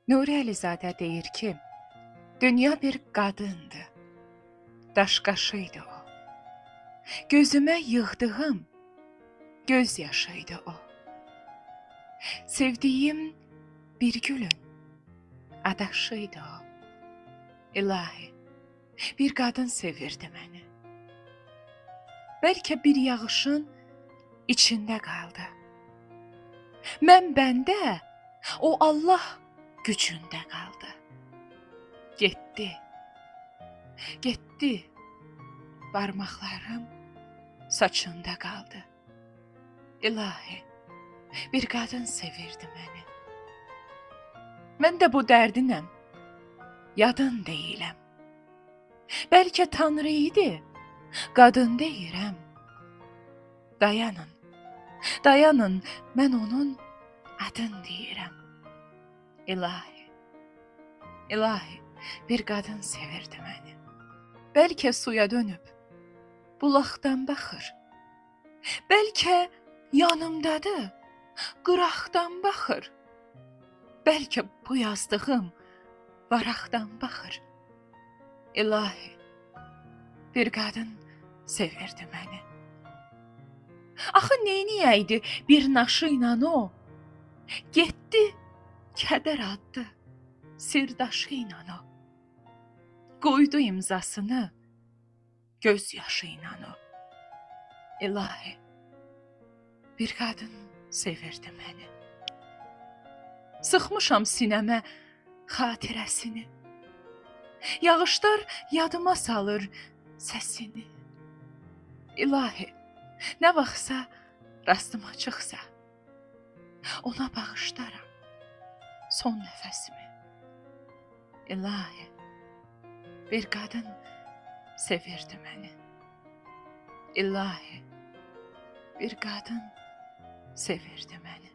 Nuri Əlizadə deyir ki, dünya bir qadındı, daşqaşıydı o. Gözümə yığdığım göz yaşıydı o. Sevdiyim bir gülün adaşıydı o. İlahi, bir qadın sevirdi məni. Bəlkə bir yağışın içində qaldı. Mən bəndə, o Allah gücündə qaldı. Getdi, getdi, barmaqlarım saçında qaldı. İlahi, bir qadın sevirdi məni. Mən də bu dərdinəm, yadın deyiləm. Bəlkə Tanrı idi, qadın deyirəm. Dayanın, dayanın, mən onun adın deyirəm. İlahi, ilahi, bir qadın sevirdi məni. Bəlkə suya dönüb, bulaqdan baxır. Bəlkə yanımdadır, qıraqdan baxır. Bəlkə bu yazdığım varaqdan baxır. İlahi, bir qadın sevirdi məni. Axı neyniyəydi bir naşı ilə o? Getdi, kədər addı, sirdaşı ilə o. Qoydu imzasını, göz yaşı ilə o. İlahi, bir qadın sevirdi məni. Sıxmışam sinəmə xatirəsini. Yağışlar yadıma salır səsini. İlahi, nə vaxtsa rastıma çıxsa, ona bağışlaram son nəfəsimi. İlahi, bir qadın sevirdi məni. İlahi, bir qadın sevirdi məni.